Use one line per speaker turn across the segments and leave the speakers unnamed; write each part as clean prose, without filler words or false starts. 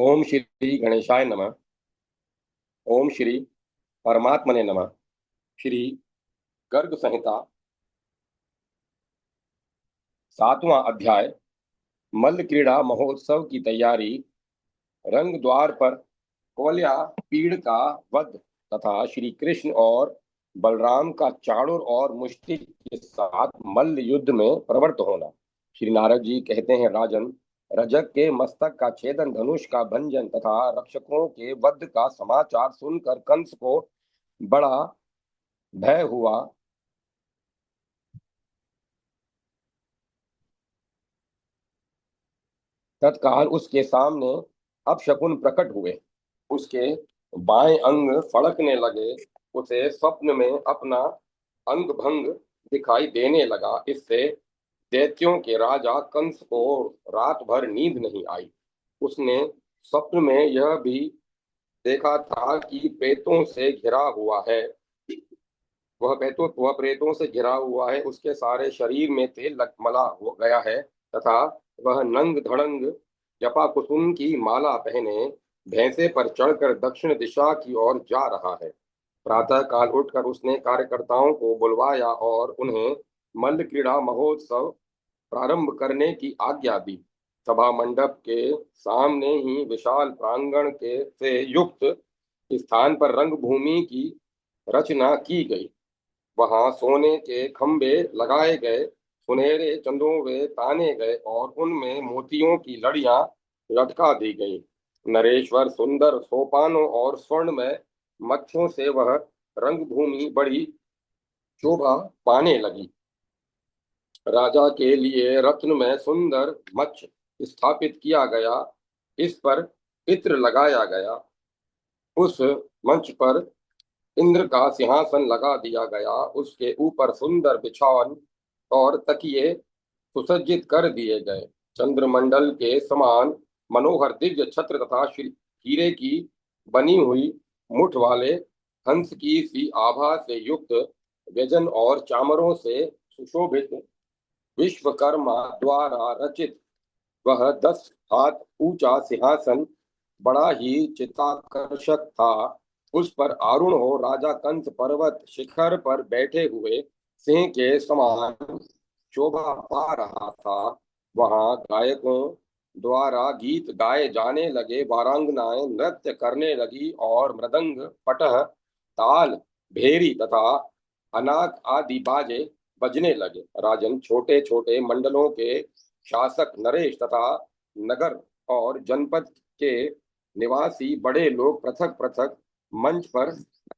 ओम श्री गणेशाय नमः। ओम श्री परमात्मने नमः। श्री गर्ग संहिता 7वां अध्याय। मल्ल क्रीड़ा महोत्सव की तैयारी। रंग द्वार पर कोल्या पीड़ का वध तथा श्री कृष्ण और बलराम का चाणूर और मुष्टिक के साथ मल्ल युद्ध में प्रवृत्त होना। श्री नारद जी कहते हैं, राजन, रजक के मस्तक का छेदन, धनुष का भंजन तथा रक्षकों के वध का समाचार सुनकर कंस को बड़ा भय हुआ। तत्काल उसके सामने अपशकुन प्रकट हुए। उसके बाएं अंग फड़कने लगे। उसे स्वप्न में अपना अंग भंग दिखाई देने लगा। इससे दैत्यों के राजा कंस को रात भर नींद नहीं आई। उसने स्वप्न में यह भी देखा था कि प्रेतों से घिरा हुआ है। वह प्रेतों से घिरा हुआ है। उसके सारे शरीर में तेल मला हो गया है तथा वह नंग धड़ंग जपा कुसुम की माला पहने भैंसे पर चढ़कर दक्षिण दिशा की ओर जा रहा है। प्रातः काल उठकर उसने कार्यकर्ताओं को बुलवाया और उन्हें मल्ल क्रीड़ा महोत्सव प्रारंभ करने की आज्ञा दी। सभा मंडप के सामने ही विशाल प्रांगण के से युक्त स्थान पर रंगभूमि की रचना की गई। वहां सोने के खंभे लगाए गए, सुनहरे चंदों ताने गए और उनमें मोतियों की लड़ियां लटका दी गई। नरेश्वर सुंदर सोपानों और स्वर्णमय मच्छों से वह रंगभूमि बड़ी शोभा पाने लगी। राजा के लिए रत्न में सुंदर मच्छ स्थापित किया गया। इस पर इत्र लगाया गया। उस मंच पर इंद्र का सिंहासन लगा दिया गया। उसके ऊपर सुंदर बिछावन और तकिए सुसज्जित कर दिए गए। चंद्रमंडल के समान मनोहर दिव्य छत्र तथा हीरे की बनी हुई मुठ वाले हंस की सी आभा से युक्त व्यजन और चामरों से सुशोभित विश्वकर्मा द्वारा रचित वह 10 हाथ ऊंचा सिंहासन बड़ा ही चित्ताकर्षक था। उस पर आरूढ़ हो राजा कंस पर्वत शिखर पर बैठे हुए सिंह के समान शोभा पा रहा था। वहां गायकों द्वारा गीत गाए जाने लगे, वारांगनाएं नृत्य करने लगी और मृदंग, पटह, ताल, भेरी तथा अनाक आदि बाजे बजने लगे। राजन, छोटे छोटे मंडलों के शासक नरेश तथा नगर और जनपद के निवासी बड़े लोग पृथक पृथक मंच पर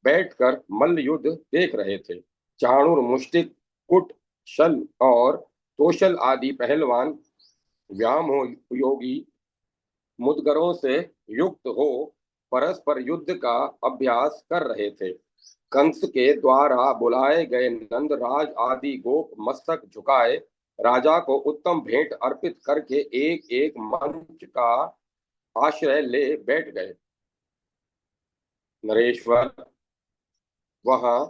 बैठकर मल्ल युद्ध देख रहे थे। चाणूर, मुष्टिक, कुट, शल और तोशल आदि पहलवान व्यामोही मुदगरों से युक्त हो परस्पर युद्ध का अभ्यास कर रहे थे। कंस के द्वारा बुलाए गए नंदराज आदि गोप मस्तक झुकाए राजा को उत्तम भेंट अर्पित करके एक एक मंच का आश्रय ले बैठ गए। नरेश्वर, वहां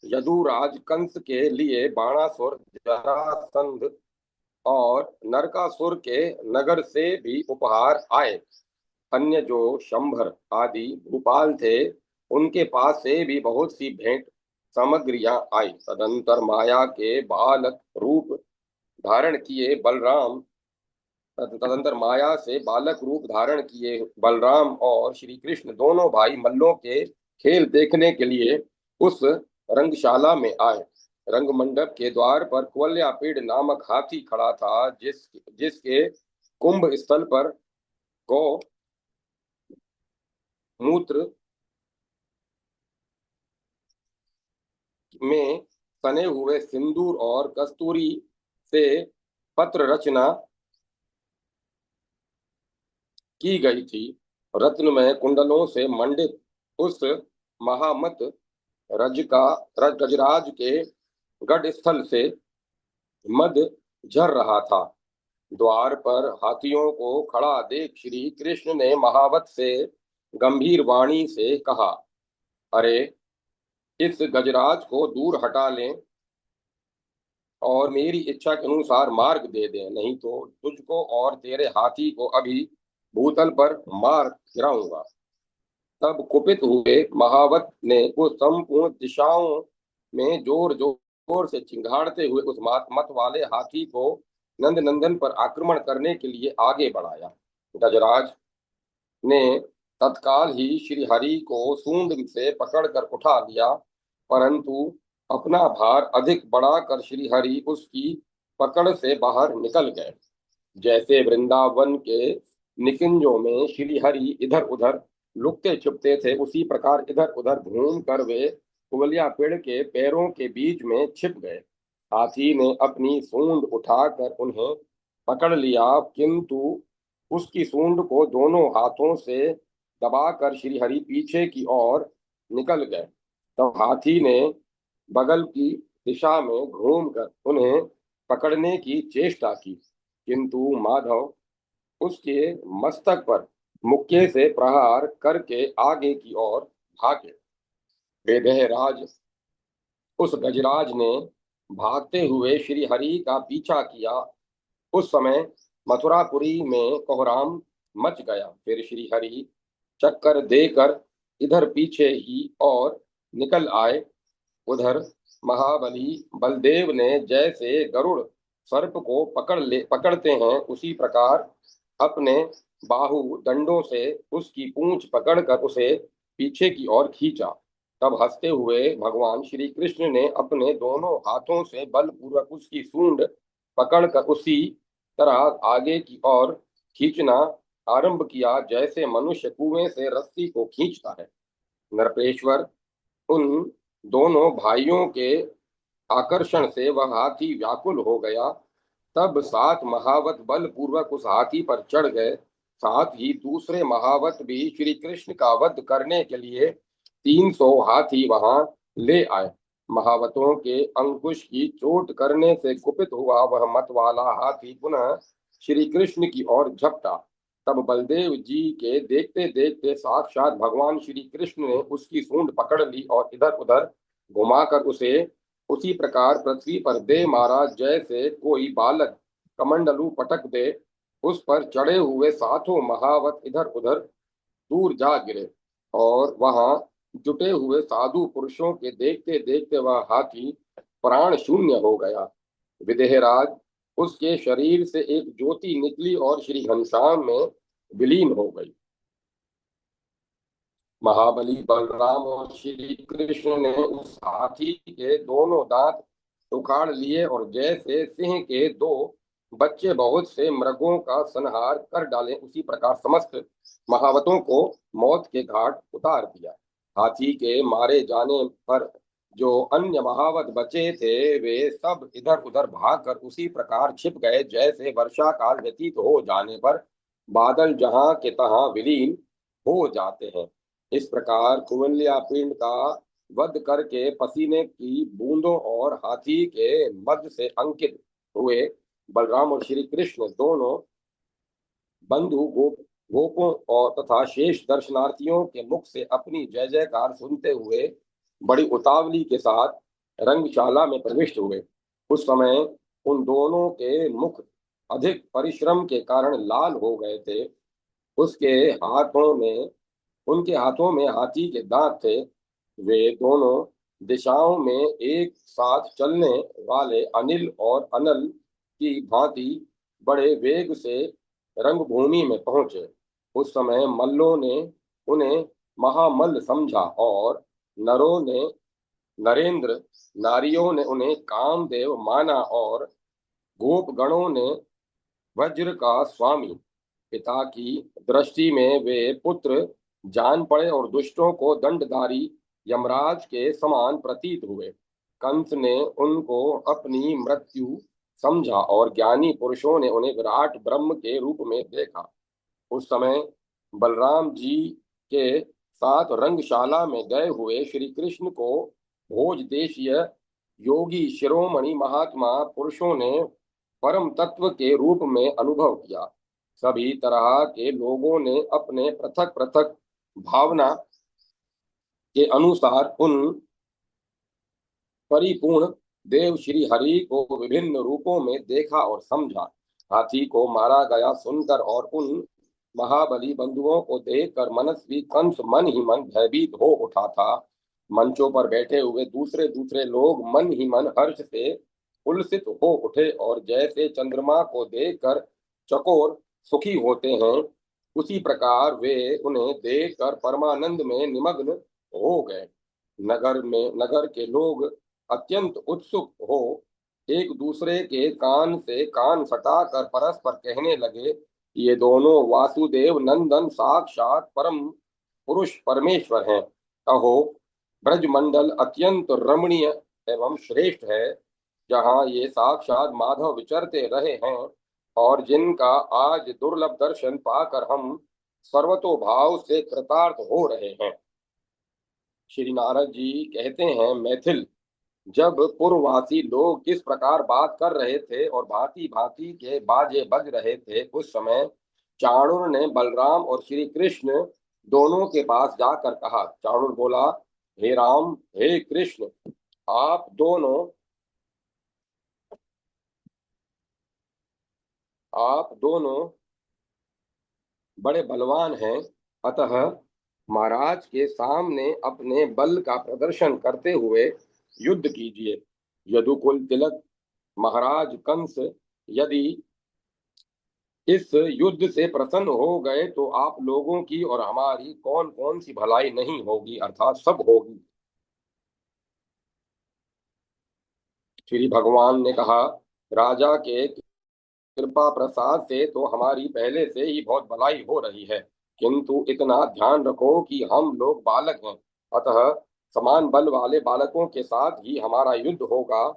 यदुराज कंस के लिए बाणासुर, जरासंध और नरकासुर के नगर से भी उपहार आए। अन्य जो शंभर आदि भूपाल थे, उनके पास से भी बहुत सी भेंट सामग्रियां आई। तदंतर माया के बालक रूप धारण किए बलराम तदंतर माया से बालक रूप धारण किए बलराम और श्री कृष्ण दोनों भाई मल्लों के खेल देखने के लिए उस रंगशाला में आए। रंग मंडप के द्वार पर कुवलयापीड़ नामक हाथी खड़ा था, जिसके कुंभ स्थल पर गौ मूत्र में सने हुए सिंदूर और कस्तूरी से पत्र रचना की गई थी। रत्नमय कुंडलों से मंडित उस महामत रज का गजराज के गढ़ स्थल से मद झर रहा था। द्वार पर हाथियों को खड़ा देख श्री कृष्ण ने महावत से गंभीर वाणी से कहा, अरे, इस गजराज को दूर हटा लें और मेरी इच्छा के अनुसार मार्ग दे दें, नहीं तो तुझको और तेरे हाथी को अभी भूतल पर मार गिराऊंगा। तब कुपित हुए महावत ने उस संपूर्ण दिशाओं में जोर जोर से चिंगाड़ते हुए उस मत वाले हाथी को नंद नंदन पर आक्रमण करने के लिए आगे बढ़ाया। गजराज ने तत्काल ही श्री हरि को सूंड से पकड़कर उठा लिया, परंतु अपना भार अधिक बढ़ाकर श्री हरि उसकी पकड़ से बाहर निकल गए। जैसे वृंदावन के निकुंजों में श्री हरि इधर उधर लुकते छुपते थे, उसी प्रकार इधर उधर घूम कर वे कुवलिया पेड़ के पैरों के बीच में छिप गए। हाथी ने अपनी सूंड उठाकर उन्हें पकड़ लिया, किंतु उसकी सूंड को दोनों हाथों से दबाकर श्री हरि पीछे की ओर निकल गए। तब हाथी ने बगल की दिशा में घूमकर उन्हें पकड़ने की चेष्टा की, किंतु माधव उसके मस्तक पर मुक्के से प्रहार करके आगे की ओर भागे। वेदहराज उस गजराज ने भागते हुए श्री हरि का पीछा किया। उस समय मथुरापुरी में कोहराम मच गया। फिर श्री हरि चक्कर देकर इधर पीछे ही और निकल आए। उधर महाबली बलदेव ने जैसे गरुड़ सर्प को पकड़ते हैं, उसी प्रकार अपने बाहु दंडों से उसकी पूंछ पकड़कर उसे पीछे की ओर खींचा। तब हंसते हुए भगवान श्री कृष्ण ने अपने दोनों हाथों से बलपूर्वक उसकी सूंड पकड़कर उसी तरह आगे की ओर खींचना आरंभ किया, जैसे मनुष्य कुएं से रस्सी को खींचता है। नरपेश्वर उन दोनों भाइयों के आकर्षण से वह हाथी व्याकुल हो गया। तब 7 महावत बलपूर्वक उस हाथी पर चढ़ गए। साथ ही दूसरे महावत भी श्री कृष्ण का वध करने के लिए 300 हाथी वहां ले आए। महावतों के अंकुश की चोट करने से कुपित हुआ वह मत वाला हाथी पुनः श्री कृष्ण की ओर झपटा। तब बलदेव जी के देखते देखते साक्षात भगवान श्री कृष्ण ने उसकी सूंड पकड़ ली और इधर उधर घुमाकर उसे उसी प्रकार पृथ्वी पर दे मारा, जैसे कोई बालक कमंडलू पटक दे। उस पर चढ़े हुए 7 महावत इधर उधर दूर जा गिरे और वहां जुटे हुए साधु पुरुषों के देखते देखते वह हाथी प्राण शून्य हो गया। विदेहराज उसके शरीर से एक ज्योति निकली और श्री घनश्याम में विलीन हो गई। महाबली बलराम और श्री कृष्ण ने उस हाथी के दोनों दांत उखाड़ लिए और जैसे सिंह के 2 बच्चे बहुत से मृगों का संहार कर डाले, उसी प्रकार समस्त महावतों को मौत के घाट उतार दिया। हाथी के मारे जाने पर जो अन्य महावत बचे थे, वे सब इधर उधर भागकर उसी प्रकार छिप गए, जैसे वर्षा काल व्यतीत हो जाने पर बादल जहां के तहां विलीन हो जाते हैं। इस प्रकार कुवलया पिंड का वध करके पसीने की बूंदों और हाथी के मद से अंकित हुए बलराम और श्री कृष्ण दोनों बंधु गोपों और तथा शेष दर्शनार्थियों के मुख से अपनी जय जयकार सुनते हुए बड़ी उतावली के साथ रंगशाला में प्रविष्ट हुए। उस समय उन दोनों के मुख अधिक परिश्रम के कारण लाल हो गए थे। उसके हाथों में उनके हाथों में हाथी के दांत थे। वे दोनों दिशाओं में एक साथ चलने वाले अनिल और अनल की भांति बड़े वेग से रंगभूमि में पहुंचे। उस समय मल्लों ने उन्हें महामल्ल समझा और नरों ने नरेंद्र, नारियों ने उन्हें कामदेव माना और गोप गणों ने वज्र का स्वामी। पिता की दृष्टि में वे पुत्र जान पड़े और दुष्टों को दंडधारी यमराज के समान प्रतीत हुए। कंस ने उनको अपनी मृत्यु समझा और ज्ञानी पुरुषों ने उन्हें विराट ब्रह्म के रूप में देखा। उस समय बलराम जी के साथ रंगशाला में गए हुए श्री कृष्ण को भोज देशीय योगी शिरोमणि महात्मा पुरुषों ने परम तत्व के रूप में अनुभव किया। सभी तरह के लोगों ने अपने पृथक पृथक भावना के अनुसार उन परिपूर्ण देव श्री हरि को विभिन्न रूपों में देखा और समझा। हाथी को मारा गया सुनकर और उन महाबली बंधुओं को देखकर मनस्वी कंस मन ही मन भयभीत हो उठा था। मंचों पर बैठे हुए दूसरे दूसरे लोग मन ही मन हर्ष से उल्सित हो उठे और जैसे चंद्रमा को देखकर चकोर सुखी होते हैं, उसी प्रकार वे उन्हें देखकर परमानंद में निमग्न हो गए। नगर के लोग अत्यंत उत्सुक हो एक दूसरे के कान से कान सटाकर परस्पर कहने लगे, ये दोनों वासुदेव नंदन साक्षात परम पुरुष परमेश्वर हैं। अहो, ब्रजमंडल अत्यंत रमणीय एवं श्रेष्ठ है, जहाँ ये साक्षात माधव विचरते रहे हैं और जिनका आज दुर्लभ दर्शन पाकर हम सर्वतोभाव से कृतार्थ हो रहे हैं। श्री नारद जी कहते हैं, मैथिल, जब पूर्ववासी लोग किस प्रकार बात कर रहे थे और भांति भांति के बाजे बज रहे थे, उस समय चाणूर ने बलराम और श्री कृष्ण दोनों के पास जाकर कहा। चाणूर बोला, हे राम, हे कृष्ण, आप दोनों बड़े बलवान हैं, अतः महाराज के सामने अपने बल का प्रदर्शन करते हुए युद्ध कीजिए। यदुकुल तिलक महाराज कंस यदि इस युद्ध से प्रसन्न हो गए तो आप लोगों की और हमारी कौन कौन सी भलाई नहीं होगी, अर्थात सब होगी। श्री भगवान ने कहा, राजा के कृपा प्रसाद से तो हमारी पहले से ही बहुत भलाई हो रही है, किंतु इतना ध्यान रखो कि हम लोग बालक हैं, अतः समान बल वाले बालकों के साथ ही हमारा युद्ध होगा,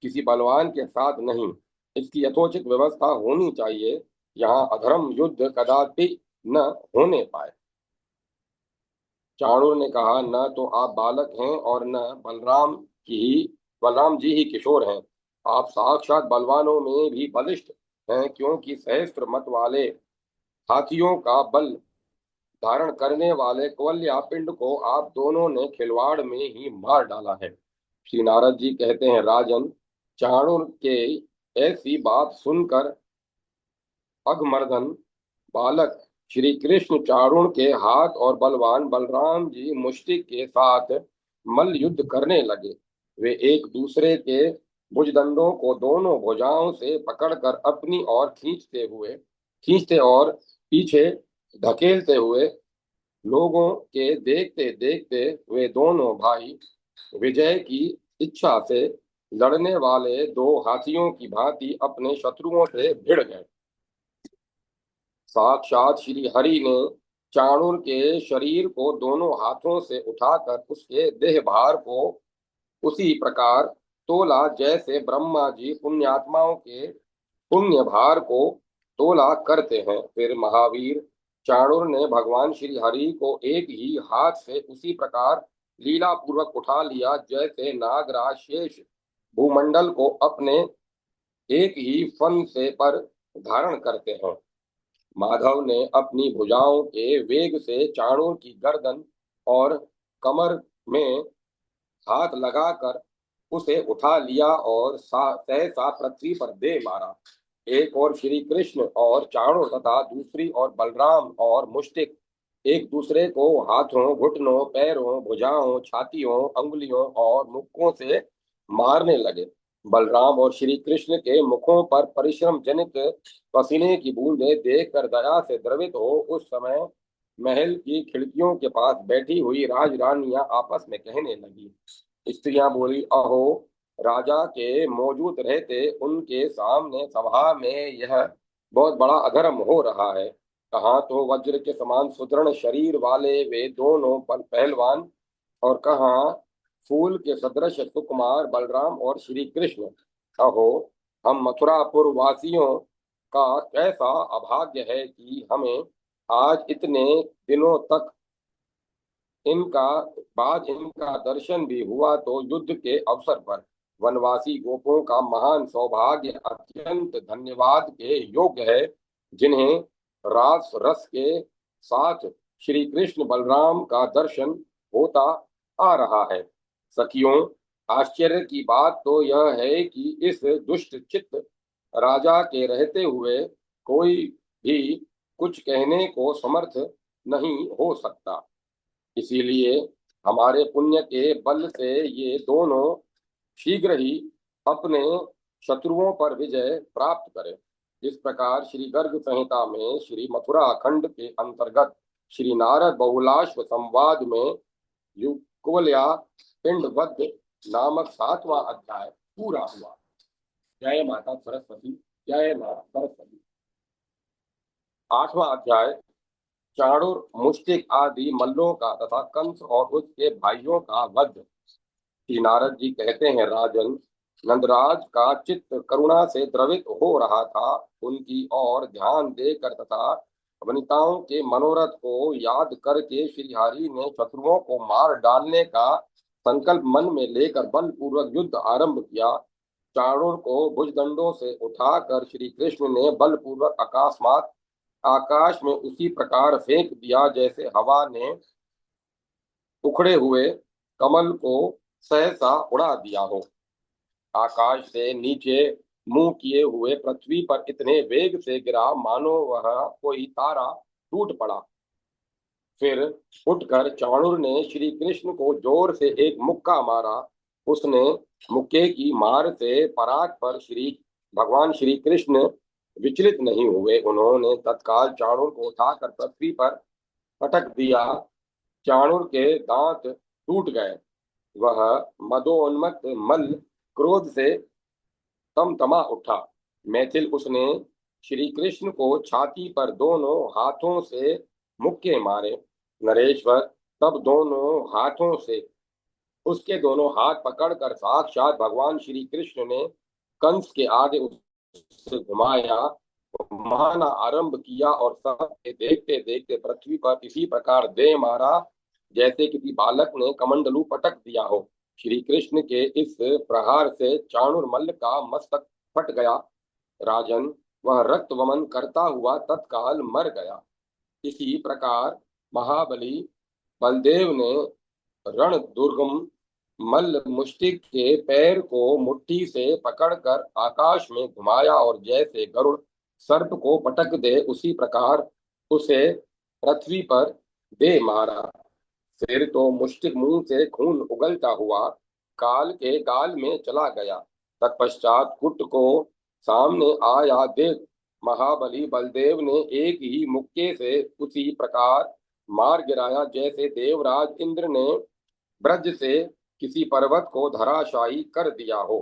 किसी बलवान के साथ नहीं। इसकी यथोचित व्यवस्था होनी चाहिए, यहाँ अधर्म युद्ध कदापि न होने पाए। चाणूर ने कहा, न तो आप बालक हैं और न बलराम जी ही किशोर हैं। आप साक्षात बलवानों में भी बलिष्ठ हैं, क्योंकि सहस्त्र मत वाले हाथियों का बल धारण करने वाले कुवल्या पिंड को आप दोनों ने खिलवाड़ में ही मार डाला है। श्री नारद जी कहते हैं, राजन, चाणूर के ऐसी बात सुनकर अघमर्दन बालक श्री कृष्ण चारुण के हाथ और बलवान बलराम जी मुष्टि के साथ मल्ल युद्ध करने लगे। वे एक दूसरे के भुजदंडों को दोनों भुजाओं से पकड़कर अपनी ओर खींचते और पीछे धकेलते हुए लोगों के देखते देखते वे दोनों भाई विजय की इच्छा से लड़ने वाले दो हाथियों की भांति अपने शत्रुओं से भिड़ गए। साक्षात श्री हरि ने चाणूर के शरीर को दोनों हाथों से उठाकर उसके देह भार को उसी प्रकार तोला जैसे ब्रह्मा जी पुण्यात्माओं के पुण्य भार को तोला करते हैं। फिर महावीर चाणूर ने भगवान श्री हरि को एक ही हाथ से उसी प्रकार लीला पूर्वक उठा लिया, जैसे नागराज शेष भूमंडल को अपने एक ही फन से पर धारण करते हैं। माधव ने अपनी भुजाओं के वेग से चाणूर की गर्दन और कमर में हाथ लगाकर उसे उठा लिया और सहसा पृथ्वी पर दे मारा। एक और श्री कृष्ण और चाणूर तथा दूसरी और बलराम और मुष्टिक एक दूसरे को हाथों, घुटनों, पैरों, भुजाओं, छातियों, अंगुलियों और मुक्कों से मारने लगे। बलराम और श्री कृष्ण के मुखों पर परिश्रम जनित पसीने की बूंदें देखकर दया से द्रवित हो उस समय महल की खिड़कियों के पास बैठी हुई राजरानियां आपस में कहने लगी। स्त्रियां बोली, अहो, राजा के मौजूद रहते उनके सामने सभा में यह बहुत बड़ा अधर्म हो रहा है। कहाँ तो वज्र के समान सुदृढ़ शरीर वाले वे दोनों पहलवान और कहाँ फूल के सदृश सुकुमार बलराम और श्री कृष्ण। अहो, हम मथुरापुर वासियों का कैसा अभाग्य है कि हमें आज इतने दिनों तक इनका दर्शन भी हुआ, तो युद्ध के अवसर पर वनवासी गोपों का महान सौभाग्य अत्यंत धन्यवाद के योग्य है, जिन्हें रास रस के साथ श्री कृष्ण बलराम का दर्शन होता आ रहा है। सखियों, आश्चर्य की बात तो यह है कि इस दुष्ट चित्त राजा के रहते हुए कोई भी कुछ कहने को समर्थ नहीं हो सकता। इसीलिए हमारे पुण्य के बल से ये दोनों शीघ्र ही अपने शत्रुओं पर विजय प्राप्त करें। इस प्रकार श्री गर्ग संहिता में श्री मथुरा खंड के अंतर्गत श्री नारद बहुलाश्व संवाद में युगल्या पिंडवध नामक 7वां अध्याय पूरा हुआ। जय माता सरस्वती, जय माता सरस्वती। 8वां अध्याय चाणूर, मुष्टिक आदि मल्लों का तथा कंस और उसके भाइयों का वध। श्री नारद जी कहते हैं, राजन, नंदराज का चित्त करुणा से द्रवित हो रहा था। उनकी ओर ध्यान देकर तथा वनिताओं के मनोरथ को याद करके श्रीहरि ने शत्रुओं को मार डालने का संकल्प मन में लेकर बलपूर्वक युद्ध आरंभ किया। चाणूर को भुजदंडों से उठाकर श्री कृष्ण ने बलपूर्वक अकस्मात आकाश में उसी प्रकार फेंक दिया जैसे हवा ने उखड़े हुए कमल को सहसा उड़ा दिया हो। आकाश से नीचे मुंह किए हुए पृथ्वी पर इतने वेग से गिरा मानो वह कोई तारा टूट पड़ा। फिर उठकर चाणूर ने श्री कृष्ण को जोर से एक मुक्का मारा। उसने मुक्के की मार से पराग पर भगवान श्री कृष्ण विचलित नहीं हुए। उन्होंने तत्काल चाणूर को उठाकर पृथ्वी पर पटक दिया। चाणूर के दांत टूट गए। वह मदोन्मत्त मल्ल क्रोध से तमतमा उठा। मैथिल उसने श्री कृष्ण को छाती पर दोनों हाथों से मुक्के मारे। नरेश्वर तब दोनों हाथों से उसके दोनों हाथ पकड़कर साक्षात भगवान श्री कृष्ण ने कंस के आगे उसे घुमाना आरंभ किया और सब देखते देखते पृथ्वी पर इसी प्रकार दे मारा जैसे किसी बालक ने कमंडलू पटक दिया हो। श्री कृष्ण के इस प्रहार से चाणूर मल्ल का मस्तक फट गया। राजन, वह रक्त वमन करता हुआ तत्काल मर गया। इसी प्रकार महाबली बलदेव ने रण दुर्गम मल्ल मुष्टिक के पैर को मुट्ठी से पकड़कर आकाश में घुमाया और जैसे गरुड़ सर्प को पटक दे उसी प्रकार उसे पृथ्वी पर दे मारा। फिर तो मुष्टिक मुंह से खून उगलता हुआ काल के गाल में चला गया। तत्पश्चात कुट को सामने आया देख महाबली बलदेव ने एक ही मुक्के से उसी प्रकार मार गिराया जैसे देवराज इंद्र ने ब्रज से किसी पर्वत को धराशायी कर दिया हो।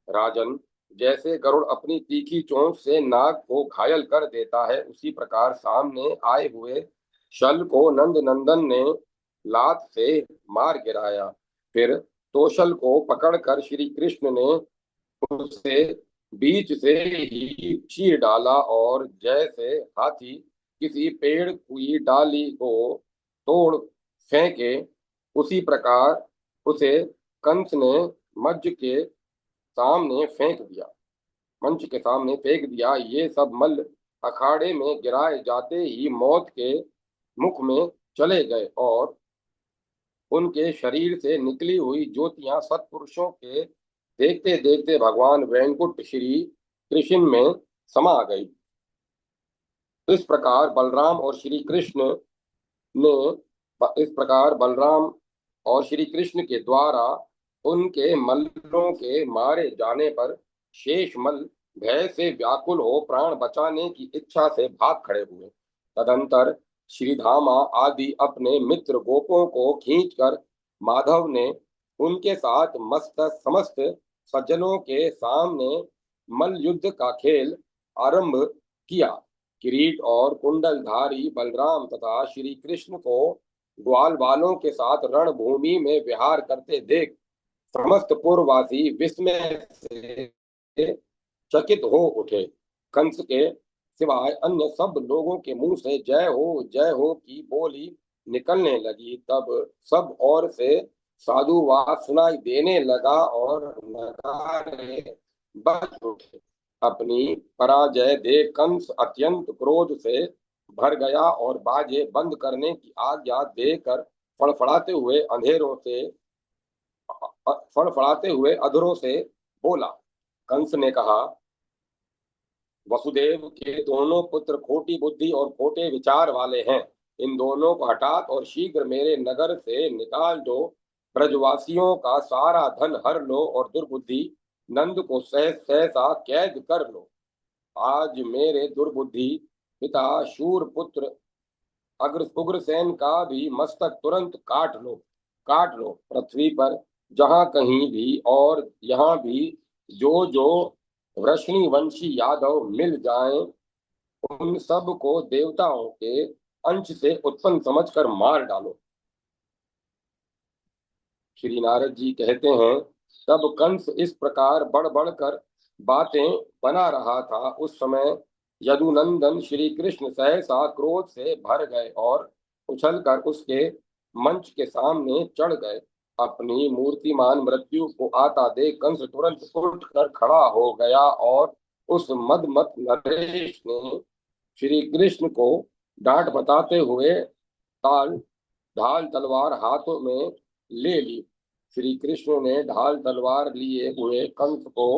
राजन, जैसे गरुड़ अपनी तीखी चोंच से नाग को घायल कर देता है उसी प्रकार सामने आए हुए शल को नंद नंदन ने लात से मार गिराया। फिर तोशल को पकड़कर श्री कृष्ण ने उसे बीच से ही चीर डाला और जैसे हाथी किसी पेड़ की डाली को तोड़ फेंके उसी प्रकार उसे कंस ने मज्ज के सामने फेंक दिया मंच के सामने फेंक दिया। ये सब मल्ल अखाड़े में गिराए जाते ही मौत के मुख में चले गए और उनके शरीर से निकली हुई ज्योतियां सत्पुरुषों के देखते देखते भगवान वैकुंठ श्री कृष्ण में समा गई। इस प्रकार बलराम और श्री कृष्ण ने इस प्रकार बलराम और श्री कृष्ण के द्वारा उनके मल्लों के मारे जाने पर शेष मल्ल भय से व्याकुल हो प्राण बचाने की इच्छा से भाग खड़े हुए। तदंतर श्रीधामा आदि अपने मित्र गोपों को खींचकर माधव ने उनके साथ समस्त सज्जनों के सामने मल्ल युद्ध का खेल आरंभ किया। किरीट और कुंडलधारी बलराम तथा श्री कृष्ण को ग्वाल वालों के साथ रणभूमि में विहार करते देख समस्त पूर्ववासी विस्मय से चकित हो उठे। कंस के सिवाय अन्य सब लोगों के मुंह से जय हो की बोली निकलने लगी। तब सब ओर से साधुवाद सुनाई देने लगा और नगारे बज उठे। अपनी पराजय देख कंस अत्यंत क्रोध से भर गया और बाजे बंद करने की आज्ञा देकर फड़फड़ाते हुए अधरों से बोला। कंस ने कहा, वसुदेव के दोनों पुत्र खोटी बुद्धि और खोटे विचार वाले हैं। इन दोनों को हठात और शीघ्र मेरे नगर से निकाल दो। ब्रजवासियों का सारा धन हर लो और दुर्बुद्धि नंद को सहसा कैद कर लो। आज मेरे दुर्बुद्धि पिता शूर पुत्र उग्रसेन का भी मस्तक तुरंत काट लो। पृथ्वी पर जहाँ कहीं भी और यहाँ भी जो जो वृष्णि वंशी यादव मिल जाएं, उन सब को देवताओं के अंश से उत्पन्न समझकर मार डालो। श्री नारद जी कहते हैं, तब कंस इस प्रकार बढ़ बढ़ कर बातें बना रहा था। उस समय यदुनंदन श्री कृष्ण सहसा क्रोध से भर गए और उछलकर उसके मंच के सामने चढ़ गए। अपनी मूर्तिमान मृत्यु को आता देख कंस तुरंत उठकर खड़ा हो गया और उस मदमत नरेश ने श्री कृष्ण को डांट बताते हुए ताल ढाल तलवार हाथों में ले ली। श्री कृष्ण ने ढाल तलवार लिए हुए कंस को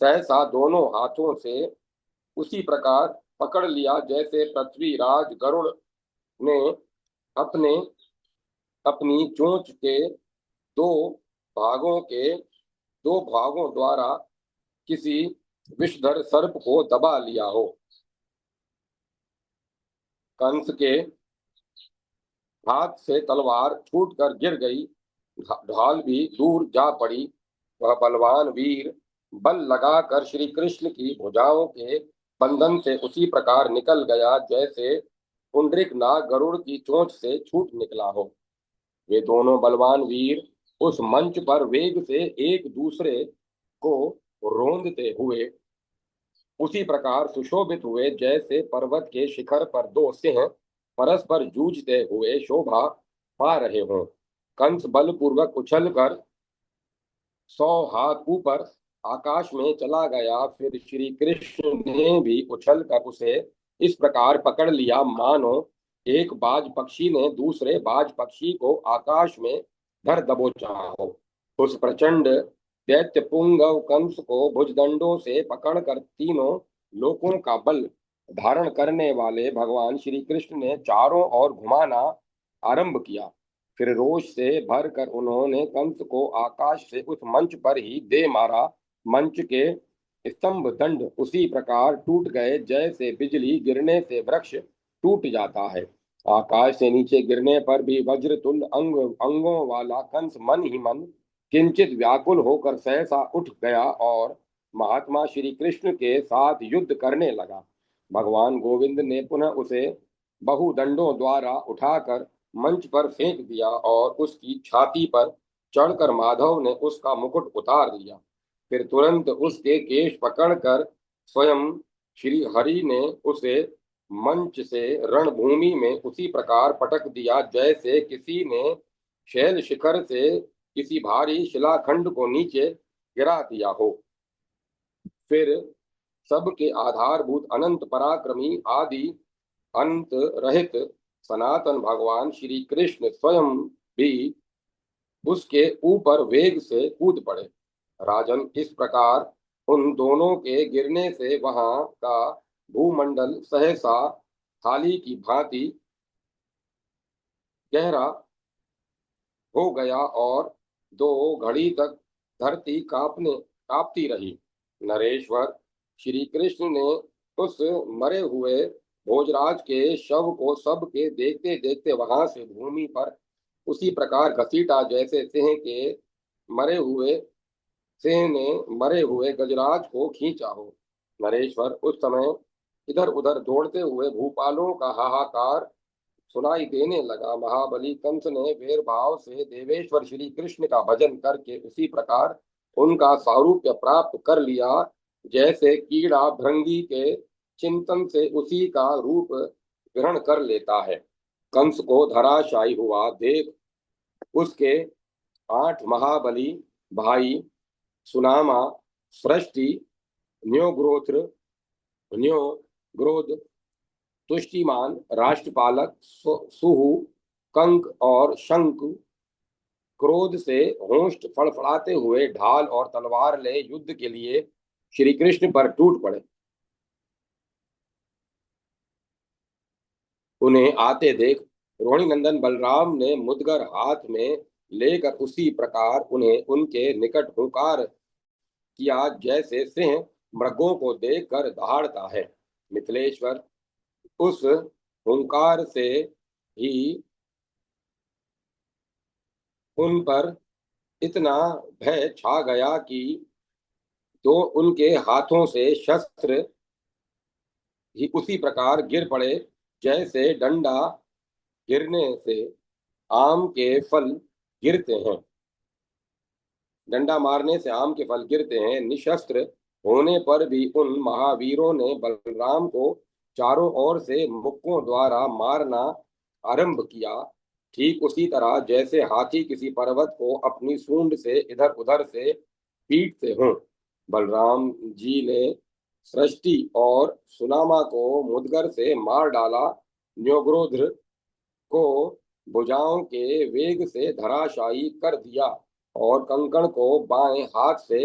सहसा दोनों हाथों से उसी प्रकार पकड़ लिया जैसे पृथ्वीराज गरुड़ ने अपने अपनी चोंच के दो के दो भागों द्वारा किसी विषधर सर्प को दबा लिया हो। कंस के हाथ से तलवार छूटकर गिर गई। ढाल भी दूर जा पड़ी। वह बलवान वीर बल लगाकर श्री कृष्ण की भुजाओं के बंधन से उसी प्रकार निकल गया जैसे पुंडरीक नाग गरुड़ की चोंच से छूट निकला हो। वे दोनों बलवान वीर उस मंच पर वेग से एक दूसरे को रोंदते हुए उसी प्रकार सुशोभित हुए जैसे पर्वत के शिखर पर दो सिंह परस्पर जूझते हुए शोभा पा रहे हों। कंस बलपूर्वक उछलकर 100 हाथ ऊपर आकाश में चला गया। फिर श्री कृष्ण ने भी उछलकर उसे इस प्रकार पकड़ लिया मानो एक बाज पक्षी ने दूसरे बाज पक्षी को आकाश में धर दबोचा हो। उस प्रचंड दैत्य पुंगव कंस को भुजदंडों से पकड़कर तीनों लोकों का बल धारण करने वाले भगवान श्री कृष्ण ने चारों ओर घुमाना आरंभ किया। फिर रोष से भरकर उन्होंने कंस को आकाश से उस मंच पर ही दे मारा। मंच के स्तंभ दंड उसी प्रकार टूट गए जैसे बिजली गिरने से वृक्ष टूट जाता है। आकाश से नीचे गिरने पर भी वज्रतुल्य अंगों वाला कंस मन ही मन किंचित व्याकुल होकर सहसा उठ गया और महात्मा श्री कृष्ण के साथ युद्ध करने लगा। भगवान गोविंद ने पुनः उसे बहुदंडों द्वारा उठाकर मंच पर फेंक दिया और उसकी छाती पर चढ़कर माधव ने उसका मुकुट उतार लिया। फिर तुरंत उसके केश पकड़कर स्वयं श्री हरि ने उसे मंच से रणभूमि में उसी प्रकार पटक दिया जैसे किसी ने शैल शिखर से किसी भारी शिलाखंड को नीचे गिरा दिया हो। फिर सबके आधारभूत अनंत पराक्रमी आदि अंत रहित सनातन भगवान श्री कृष्ण स्वयं भी उसके ऊपर वेग से कूद पड़े। राजन, इस प्रकार उन दोनों के गिरने से वहां का भूमंडल सहसा थाली की भांति गहरा हो गया और 2 घड़ी तक धरती कांपती रही। नरेश्वर, श्री कृष्ण ने उस मरे हुए भोजराज के शव को सबके देखते देखते वहां से भूमि पर उसी प्रकार घसीटा जैसे सिंह ने मरे हुए गजराज को खींचा हो। नरेश्वर, उस समय इधर उधर दौड़ते हुए भूपालों का हाहाकार सुनाई देने लगा। महाबली कंस ने वीर भाव से देवेश्वर श्री कृष्ण का भजन करके उसी प्रकार उनका सारूप्य प्राप्त कर लिया जैसे कीड़ा भृंगी के चिंतन से उसी का रूप ग्रहण कर लेता है। कंस को धराशायी हुआ देख उसके 8 महाबली भाई सुनामा, सृष्टि, न्योग्रोत्र, न्योग्रोध, तुष्टिमान, राष्ट्रपालक, सुहु, कंक और शंक क्रोध से होंठ फड़फड़ाते हुए ढाल और तलवार ले युद्ध के लिए श्री कृष्ण पर टूट पड़े। उन्हें आते देख रोहिणी नंदन बलराम ने मुदगर हाथ में लेकर उसी प्रकार उन्हें उनके निकट हुंकार किया जैसे सिंह मृगों को देखकर दहाड़ता है। मिथिलेश्वर, उस हुंकार से ही उन पर इतना भय छा गया कि तो उनके हाथों से शस्त्र ही उसी प्रकार गिर पड़े जैसे डंडा गिरने से आम के फल गिरते हैं। डंडा मारने से आम के फल गिरते हैं। निशस्त्र होने पर भी उन महावीरों ने बलराम को चारों ओर से मुक्कों द्वारा मारना आरंभ किया, ठीक उसी तरह जैसे हाथी किसी पर्वत को अपनी सूंड से इधर उधर से पीटते हों। बलराम जी ने सृष्टि और सुनामा को मुदगर से मार डाला। न्योग्रोध्र को भुजाओं के वेग से धराशायी कर दिया और कंकण को बाएं हाथ से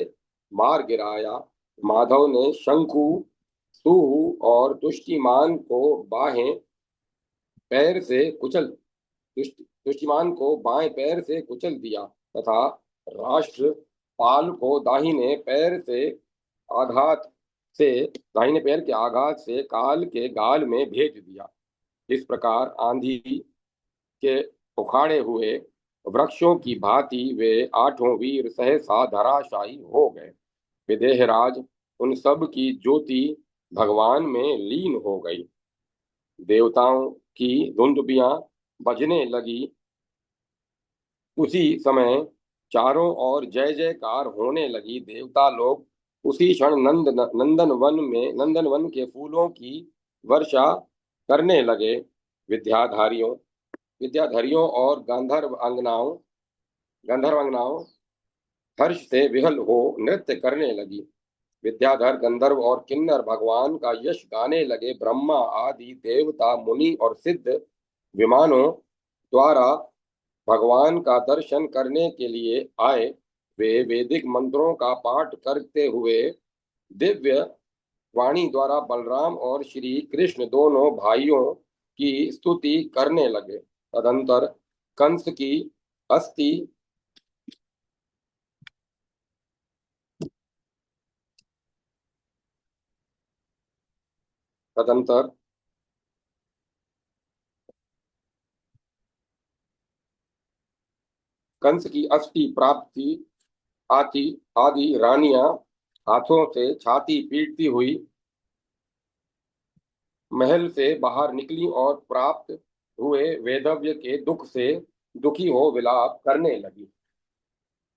मार गिराया। माधव ने शंकु, सुहु और तुष्टिमान को बाहें पैर से कुचल तुष्टिमान को बाएं पैर से कुचल दिया तथा राष्ट्र पाल को आघात दाहिने पैर के आघात से काल के गाल में भेज दिया। इस प्रकार आंधी के उखाड़े हुए वृक्षों की भांति वे आठों वीर सहसा धराशायी हो गए। विदेहराज उन सब की ज्योति भगवान में लीन हो गई। देवताओं की धुंदुबियां बजने लगी। उसी समय चारों ओर जय जयकार होने लगी। देवता लोग उसी क्षण नंदन वन के फूलों की वर्षा करने लगे। विद्याधारियों विद्याधरियों और गंधर्वांगनाओं हर्ष से विहल हो नृत्य करने लगी। विद्याधर गंधर्व और किन्नर भगवान का यश गाने लगे। ब्रह्मा आदि देवता मुनि और सिद्ध विमानों द्वारा भगवान का दर्शन करने के लिए आए। वे वैदिक मंत्रों का पाठ करते हुए दिव्य वाणी द्वारा बलराम और श्री कृष्ण दोनों भाइयों की स्तुति करने लगे। तदंतर कंस की अस्थि तदंतर कंस की अस्थि प्राप्ति आदि आदि रानियां हाथों से छाती पीटती हुई महल से बाहर निकली और प्राप्त हुए वैधव्य के दुख से दुखी हो विलाप करने लगी।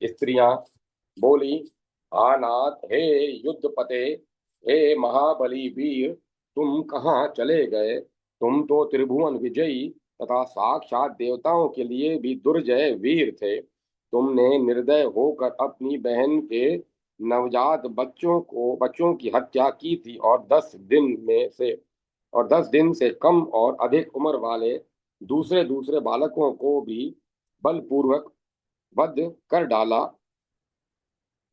स्त्रियां बोली, हा नाथ, हे युद्धपते, हे महाबली वीर, तुम कहाँ चले गए? तुम तो त्रिभुवन विजयी तथा साक्षात देवताओं के लिए भी दुर्जय वीर थे। तुमने निर्दय होकर अपनी बहन के नवजात बच्चों की हत्या की थी और 10 दिन से कम और अधिक उम्र वाले दूसरे दूसरे बालकों को भी बलपूर्वक वध कर डाला।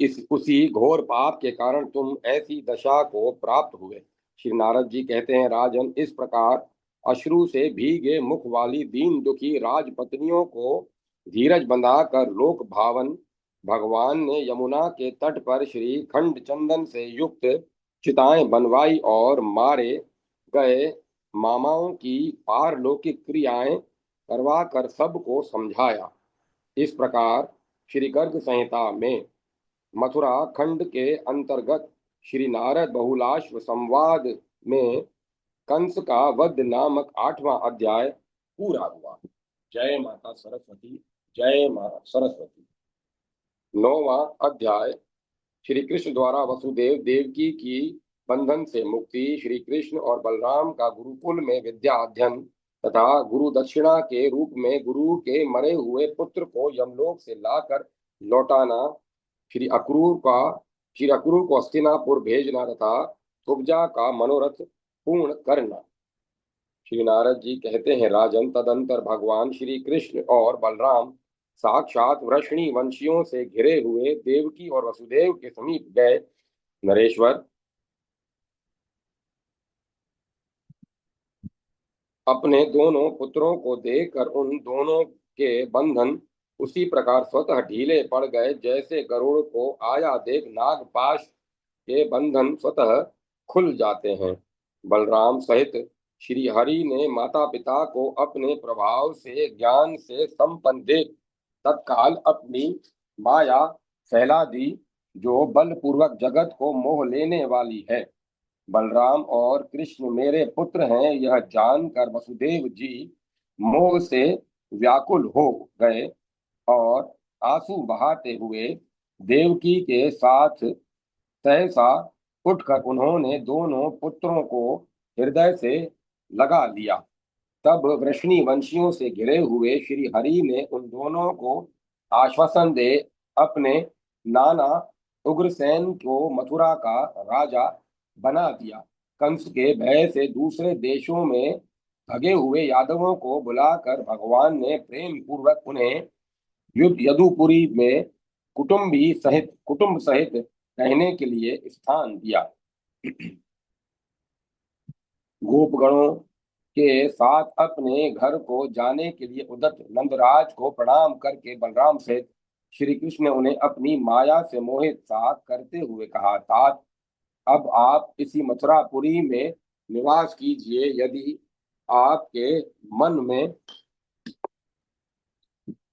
इस उसी घोर पाप के कारण तुम ऐसी दशा को प्राप्त हुए। श्री नारद जी कहते हैं, राजन, इस प्रकार अश्रु से भीगे मुख वाली दीन दुखी राजपत्नियों को धीरज बंधाकर लोक भावन भगवान ने यमुना के तट पर श्री खंड चंदन से युक्त चिताएं बनवाई और मारे गए मामाओं की पारलौकिक क्रियाएं करवा कर सबको समझाया। इस प्रकार श्री गर्ग संहिता में मथुरा खंड के अंतर्गत श्री नारद बहुलाश्व संवाद में कंस का वध नामक 8वां अध्याय पूरा हुआ। जय माता सरस्वती। जय माता सरस्वती। 9वां अध्याय श्री कृष्ण द्वारा वसुदेव देवकी की बंधन से मुक्ति। श्री कृष्ण और बलराम का गुरुकुल में विद्या अध्ययन तथा गुरु दक्षिणा के रूप में गुरु के मरे हुए पुत्र को यमलोक से लाकर लौटाना। श्री अक्रूर को हस्तिनापुर भेजना तथा कुब्जा का मनोरथ पूर्ण करना। श्री नारद जी कहते हैं, राजन, तदंतर भगवान श्री कृष्ण और बलराम साक्षात वृषणी वंशियों से घिरे हुए देवकी और वसुदेव के समीप गए। नरेश्वर, अपने दोनों पुत्रों को देखकर उन दोनों के बंधन उसी प्रकार स्वतः ढीले पड़ गए जैसे गरुड़ को आया देख नागपाश के बंधन स्वतः खुल जाते हैं। बलराम सहित श्री हरि ने माता पिता को अपने प्रभाव से ज्ञान से संपन्न देख तत्काल अपनी माया फैला दी, जो बलपूर्वक जगत को मोह लेने वाली है। बलराम और कृष्ण मेरे पुत्र हैं, यह जानकर वसुदेव जी मोह से व्याकुल हो गए और आंसू बहाते हुए देवकी के साथ सहसा उठकर उन्होंने दोनों पुत्रों को हृदय से लगा लिया। तब वृष्णि वंशियों से घिरे हुए श्री हरि ने उन दोनों को आश्वासन दे अपने नाना उग्रसेन को मथुरा का राजा बना दिया। कंस के भय से दूसरे देशों में भगे हुए यादवों को बुलाकर भगवान ने प्रेम पूर्वक उन्हें यदुपुरी में कुटुंब सहित रहने के लिए स्थान दिया। गोपगणों के साथ अपने घर को जाने के लिए उदत नंदराज को प्रणाम करके बलराम सहित श्री कृष्ण ने उन्हें अपनी माया से मोहित सा करते हुए कहा, तात अब आप इसी मथुरापुरी में निवास कीजिए। आपके मन में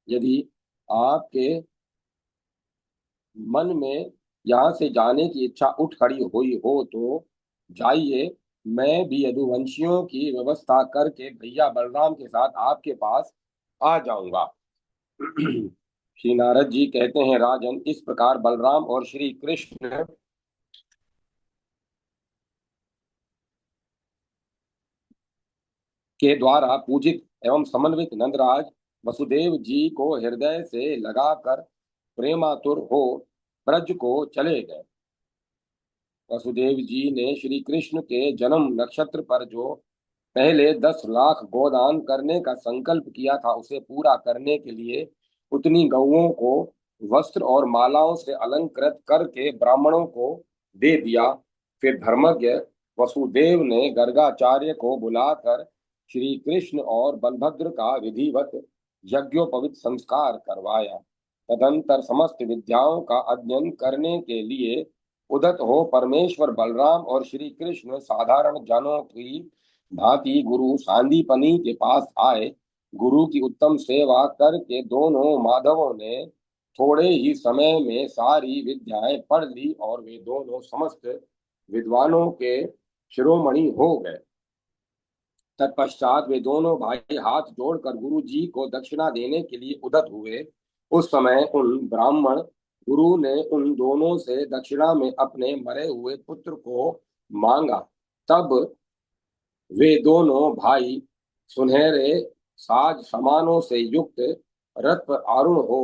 यदि आपके मन में यहाँ से जाने की इच्छा उठ खड़ी हुई हो तो जाइए, मैं भी यदुवंशियों की व्यवस्था करके भैया बलराम के साथ आपके पास आ जाऊंगा। श्री नारद जी कहते हैं, राजन, इस प्रकार बलराम और श्री कृष्ण के द्वारा पूजित एवं समन्वित नंदराज वसुदेव जी को हृदय से लगाकर प्रेमातुर हो ब्रज को चले गए। वसुदेव जी ने श्री कृष्ण के जन्म नक्षत्र पर जो पहले 10 लाख गोदान करने का संकल्प किया था, उसे पूरा करने के लिए उतनी गौओं को वस्त्र और मालाओं से अलंकृत करके ब्राह्मणों को दे दिया। फिर धर्मज्ञ वसुदेव ने गर्गाचार्य को बुलाकर श्री कृष्ण और बलभद्र का विधिवत यज्ञोपवीत संस्कार करवाया। तदंतर समस्त विद्याओं का अध्ययन करने के लिए उदत हो परमेश्वर बलराम और श्री कृष्ण साधारण जनों की भांति गुरु सांदीपनी के पास आए। गुरु की उत्तम सेवा करके दोनों माधवों ने थोड़े ही समय में सारी विद्याएं पढ़ ली और वे दोनों समस्त विद्वानों के शिरोमणि हो गए। तत्पश्चात वे दोनों भाई हाथ जोड़कर गुरु जी को दक्षिणा देने के लिए उद्यत हुए। उस समय उन ब्राह्मण गुरु ने उन दोनों से दक्षिणा में अपने मरे हुए पुत्र को मांगा। तब वे दोनों भाई सुनहरे साज सामानों से युक्त रथ पर आरूढ़ हो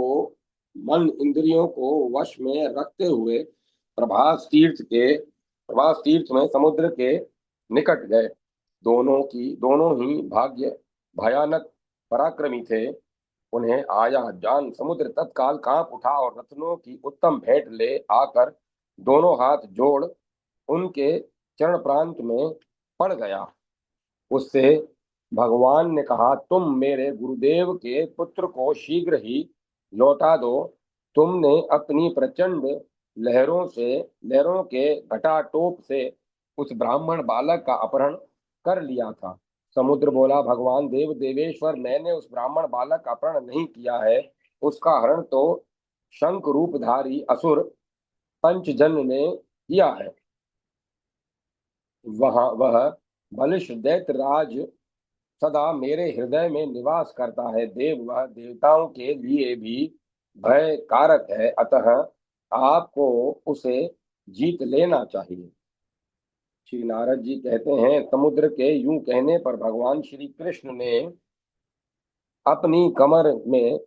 मन इंद्रियों को वश में रखते हुए प्रभास तीर्थ में समुद्र के निकट गए। दोनों ही भाग्य भयानक पराक्रमी थे। उन्हें आया जान समुद्र तत्काल कांप उठा और रत्नों की उत्तम भेंट ले आकर दोनों हाथ जोड़ उनके चरण प्रांत में पड़ गया। उससे भगवान ने कहा, तुम मेरे गुरुदेव के पुत्र को शीघ्र ही लौटा दो। तुमने अपनी प्रचंड लहरों के घटाटोप से उस ब्राह्मण बालक का अपहरण कर लिया था। समुद्र बोला, भगवान देव देवेश्वर, मैंने उस ब्राह्मण बालक का अपहरण नहीं किया है। उसका हरण तो शंख रूपधारी असुर पंचजन ने किया है। वह बलिष्ठ दैत्यराज सदा मेरे हृदय में निवास करता है। वह देवताओं के लिए भी भय कारक है, अतः आपको उसे जीत लेना चाहिए। श्री नारद जी कहते हैं, समुद्र के यूं कहने पर भगवान श्री कृष्ण ने अपनी कमर में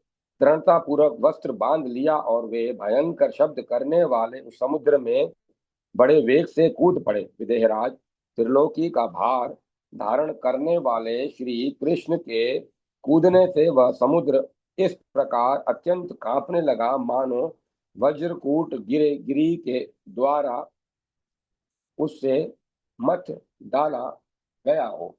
दृढ़ता पूर्वक वस्त्र बांध लिया और वे भयंकर शब्द करने वाले उस समुद्र में बड़े वेग से कूद पड़े। विदेहराज, त्रिलोकी का भार धारण करने वाले श्री कृष्ण के कूदने से वह समुद्र इस प्रकार अत्यंत कांपने लगा, मानो वज्रकूट गिरी के द्वारा उससे मत डाला गया हो।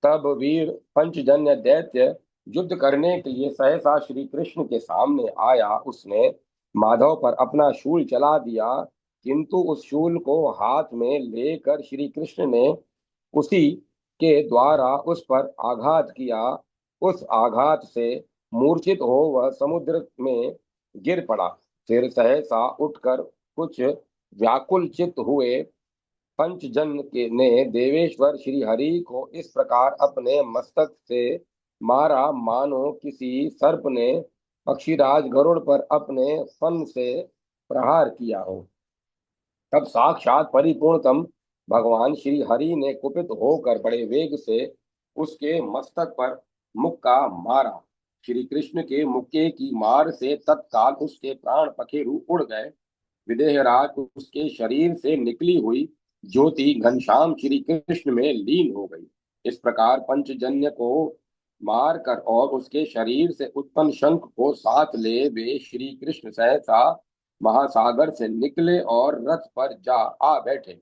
तब वीर पंचजन्य दैत्य युद्ध करने के लिए सहसा श्री कृष्ण के सामने आया। उसने माधव पर अपना शूल चला दिया, किंतु उस शूल को हाथ में लेकर श्री कृष्ण ने उसी के द्वारा उस पर आघात किया। उस आघात से मूर्छित हो वह समुद्र में गिर पड़ा। फिर सहसा उठकर कुछ व्याकुल चित्त हुए पंचजन के ने देवेश्वर श्री हरि को इस प्रकार अपने मस्तक से मारा, मानो किसी सर्प ने पक्षीराज गरुड़ पर अपने फन से प्रहार किया हो। तब साक्षात परिपूर्णतम भगवान श्री हरि ने कुपित होकर बड़े वेग से उसके मस्तक पर मुक्का मारा। श्री कृष्ण के मुक्के की मार से तत्काल उसके प्राण पखेरु उड़ गए। विदेहराज उसके शरीर से निकली हुई ज्योति घनश्याम श्री कृष्ण में लीन हो गई। इस प्रकार पंचजन्य को मारकर और उसके शरीर से उत्पन्न शंख को साथ ले वे श्री कृष्ण सहसा महासागर से निकले और रथ पर जा आ बैठे।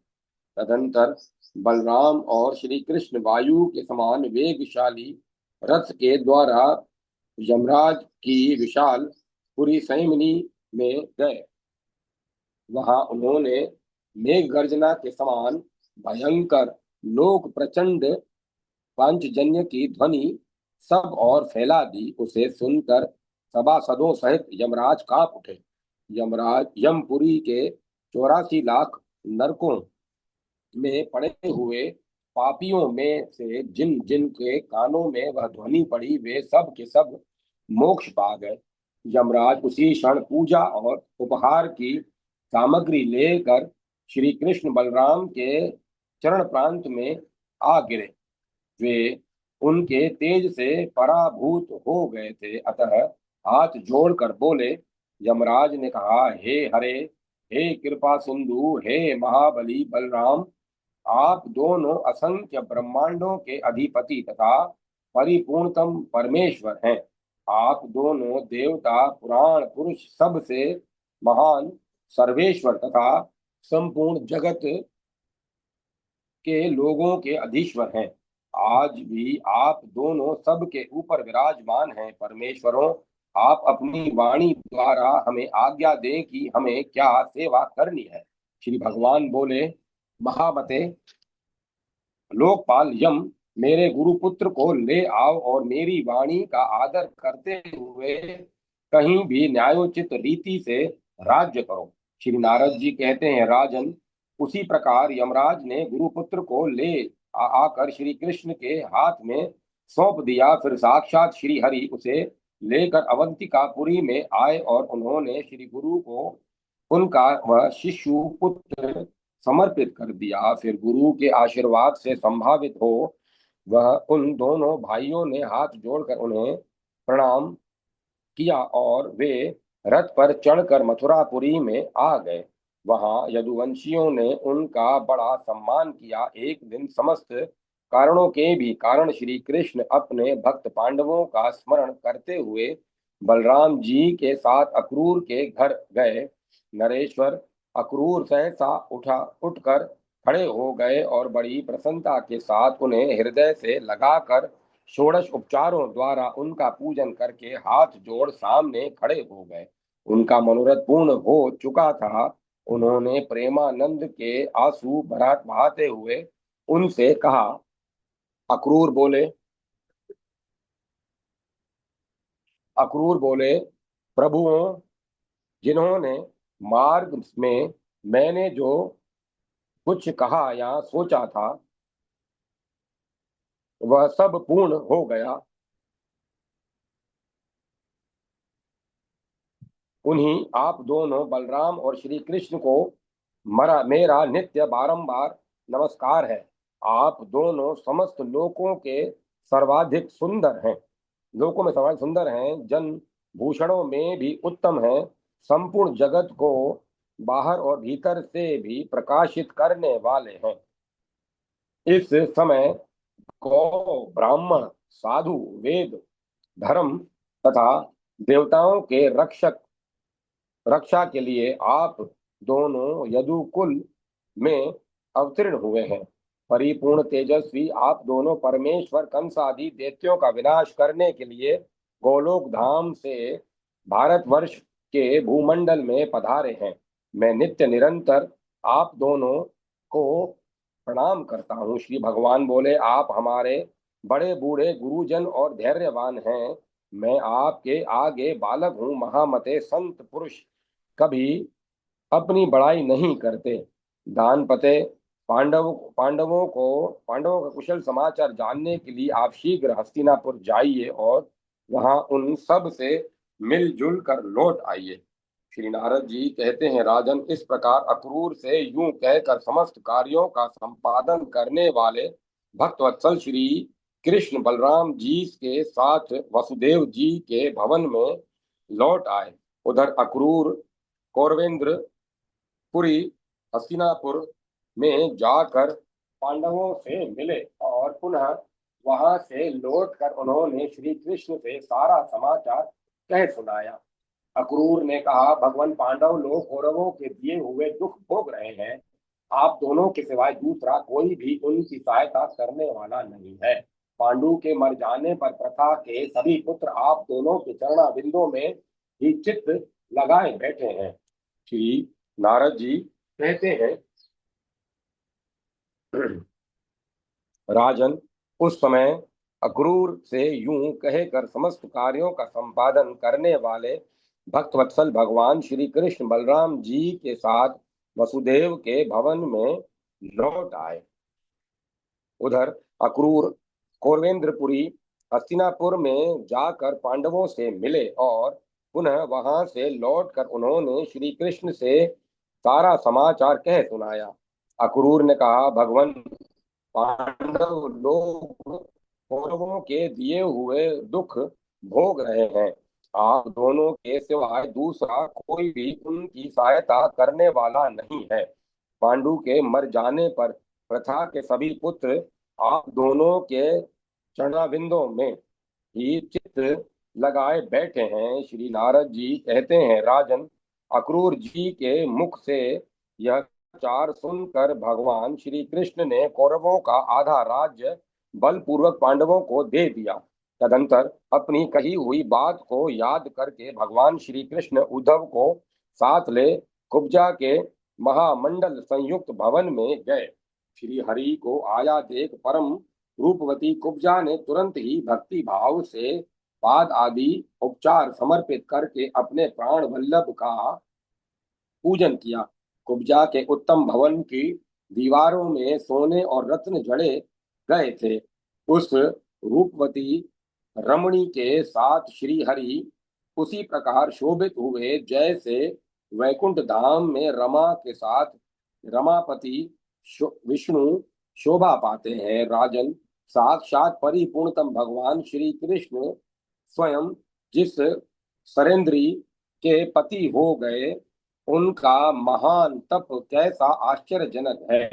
तदंतर बलराम और श्री कृष्ण वायु के समान वेगशाली रथ के द्वारा यमराज की विशाल पुरी संयमनी में गए। वहां उन्होंने मेघ गर्जना के समान भयंकर लोक प्रचंड पांचजन्य की ध्वनि सब और फैला दी। उसे सुनकर सभासदों सहित यमराज कांप उठे। यमराज यमपुरी के 84 लाख नरकों में पड़े हुए पापियों में से जिन जिन के कानों में वह ध्वनि पड़ी वे सब के सब मोक्ष पा गए। यमराज उसी क्षण पूजा और उपहार की सामग्री लेकर श्री कृष्ण बलराम के चरण प्रांत में आ गिरे। वे उनके तेज से पराभूत हो गए थे, अतः हाथ जोड़कर बोले। यमराज ने कहा, हे हरे, हे कृपा सिंधु, हे महाबली बलराम, आप दोनों असंख्य ब्रह्मांडों के अधिपति तथा परिपूर्णतम परमेश्वर हैं। आप दोनों देवता, पुराण पुरुष, सबसे महान सर्वेश्वर तथा संपूर्ण जगत के लोगों के अधीश्वर हैं। आज भी आप दोनों सबके ऊपर विराजमान हैं। परमेश्वरों, आप अपनी वाणी द्वारा हमें आज्ञा दें कि हमें क्या सेवा करनी है। श्री भगवान बोले, महामते, लोकपाल यम, मेरे गुरुपुत्र को ले आओ और मेरी वाणी का आदर करते हुए कहीं भी न्यायोचित रीति से राज्य करो। श्री नारद जी कहते हैं, राजन, उसी प्रकार यमराज ने गुरुपुत्र को ले आकर श्री कृष्ण के हाथ में सौंप दिया। फिर साक्षात श्री हरि उसे लेकर अवंतिकापुरी में आए और उन्होंने श्री गुरु को उनका वह शिशु पुत्र समर्पित कर दिया। फिर गुरु के आशीर्वाद से संभावित हो वह उन दोनों भाइयों ने हाथ जोड़कर उन्हें प्रणाम किया और वे रथ पर चढ़कर मथुरापुरी में आ गए। वहां यदुवंशियों ने उनका बड़ा सम्मान किया। एक दिन समस्त कारणों के भी कारण श्री कृष्ण अपने भक्त पांडवों का स्मरण करते हुए बलराम जी के साथ अक्रूर के घर गए। नरेश्वर अक्रूर सहसा उठकर खड़े हो गए और बड़ी प्रसन्नता के साथ उन्हें हृदय से लगाकर षोडश उपचारों द्वारा उनका पूजन करके हाथ जोड़ सामने खड़े हो गए। उनका मनोरथ पूर्ण हो चुका था। उन्होंने प्रेमानंद के आंसू बहाते हुए उनसे कहा। अक्रूर बोले, प्रभुओं, जिन्होंने मार्ग में मैंने जो कुछ कहा या सोचा था वह सब पूर्ण हो गया। उन्हीं आप दोनों बलराम और श्री कृष्ण को मेरा नित्य बारंबार नमस्कार है। आप दोनों समस्त लोकों के सर्वाधिक सुंदर हैं, लोकों में सर्वाधिक सुंदर हैं, जन भूषणों में भी उत्तम हैं, संपूर्ण जगत को बाहर और भीतर से भी प्रकाशित करने वाले हैं। इस समय गौ, ब्राह्मण, साधु, वेद, धर्म तथा देवताओं के रक्षा के लिए आप दोनों यदुकुल में अवतीर्ण हुए हैं। परिपूर्ण तेजस्वी, आप दोनों परमेश्वर कंस आदि दैत्यों का विनाश करने के लिए गोलोक धाम से भारतवर्ष के भूमंडल में पधारे हैं। मैं नित्य निरंतर आप दोनों को प्रणाम करता हूँ। श्री भगवान बोले, आप हमारे बड़े बूढ़े गुरुजन और धैर्यवान हैं। मैं आपके आगे बालक हूँ। महामते संत पुरुष कभी अपनी बड़ाई नहीं करते। दानपते, पांडवों का कुशल समाचार जानने के लिए आप शीघ्र हस्तिनापुर जाइए और वहां उन सब से मिलजुल कर लौट आइए। श्री नारद जी कहते हैं, राजन, इस प्रकार अक्रूर से यूं कहकर समस्त कार्यों का संपादन करने वाले भक्तवत्सल श्री कृष्ण बलराम जी के साथ वसुदेव जी के भवन में लौट आए। उधर अक्रूर कौरवेंद्र पुरी हस्तिनापुर में जाकर पांडवों से मिले और पुनः वहां से लौटकर उन्होंने श्री कृष्ण से सारा समाचार कह सुनाया। अक्रूर ने कहा, भगवान, पांडव लोग कौरवों के दिए हुए दुख भोग रहे हैं। आप दोनों के सिवाय दूसरा कोई भी उनकी सहायता करने वाला नहीं है। पांडु के मर जाने पर प्रथा के सभी पुत्र आप दोनों के चरणाबिंदों में ही चित्त लगाए बैठे हैं। श्री नारद जी कहते हैं, राजन, उस समय अक्रूर से यूं कहकर समस्त कार्यों का संपादन करने वाले भक्तवत्सल भगवान श्री कृष्ण बलराम जी के साथ वसुदेव के भवन में लौट आए। उधर अक्रूर कौरवेंद्रपुरी हस्तिनापुर में जाकर पांडवों से मिले और पुनः वहां से लौटकर उन्होंने श्री कृष्ण से सारा समाचार कह सुनाया। अक्रूर ने कहा, भगवान, पांडव लोग कौरवों के दिए हुए दुख भोग रहे हैं। आप दोनों के सिवाय दूसरा कोई भी उनकी सहायता करने वाला नहीं है। पांडु के मर जाने पर प्रथा के सभी पुत्र आप दोनों के चरणाबिंदों में ही चित्त लगाए बैठे हैं। श्री नारद जी कहते हैं, राजन, अक्रूर जी के मुख से यह चार सुनकर भगवान श्री कृष्ण ने कौरवों का आधा राज्य बलपूर्वक पांडवों को दे दिया। तदंतर अपनी कही हुई बात को याद करके भगवान श्री कृष्ण उद्धव को साथ ले कुब्जा के महामंडल संयुक्त भवन में गए। श्री हरि को आया देख परम रूपवती कुब्जा ने तुरंत ही भक्ति भाव से पाद आदि उपचार समर्पित करके अपने प्राण वल्लभ का पूजन किया। कुब्जा के उत्तम भवन की दीवारों में सोने और रत्न जड़े गए थे। उस रूपवती रमणी के साथ श्री हरि उसी प्रकार शोभित हुए जैसे वैकुंठ धाम में रमा के साथ रमापति विष्णु शोभा पाते हैं। राजन, साक्षात परिपूर्णतम भगवान श्री कृष्ण स्वयं जिस सरेंद्री के पति हो गए, उनका महान तप कैसा आश्चर्यजनक है।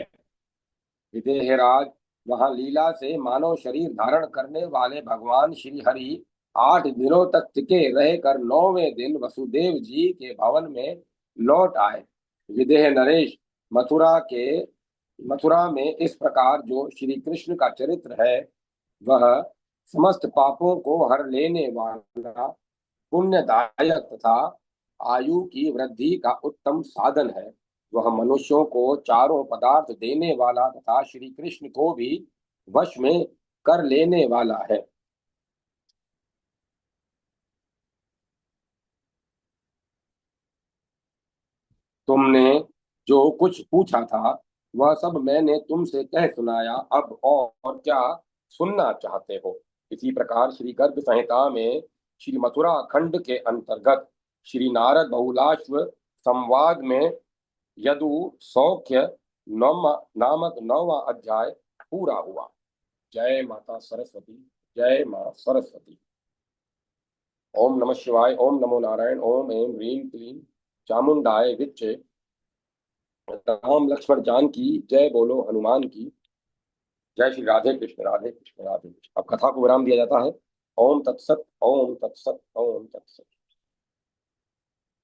विदेहराज, वहां लीला से मानव शरीर धारण करने वाले भगवान श्री हरि 8 दिनों तक टिके रहकर 9वें दिन वसुदेव जी के भवन में लौट आए। विदेह नरेश, मथुरा में इस प्रकार जो श्री कृष्ण का चरित्र है, वह समस्त पापों को हर लेने वाला, पुण्यदायक तथा आयु की वृद्धि का उत्तम साधन है। वह मनुष्यों को चारों पदार्थ देने वाला तथा श्री कृष्ण को भी वश में कर लेने वाला है। तुमने जो कुछ पूछा था वह सब मैंने तुमसे कह सुनाया। अब और क्या सुनना चाहते हो? इसी प्रकार श्री गर्ग संहिता में श्री मथुरा खंड के अंतर्गत श्री नारद बहुलाश्व संवाद में यदु सौख्य नामक 9वां अध्याय पूरा हुआ। जय माता सरस्वती। जय मां सरस्वती। ओम नमः शिवाय। ओम नमो नारायण। ओम ऐं ह्रीं क्लीं चामुंडाय विच्चे। राम लक्ष्मण जान की जय बोलो हनुमान की। जय श्री राधे कृष्ण राधे कृष्ण राधे कृष्ण। अब कथा को विराम दिया जाता है। ओम तत्सत। ओम तत्सत। ओम तत्सत।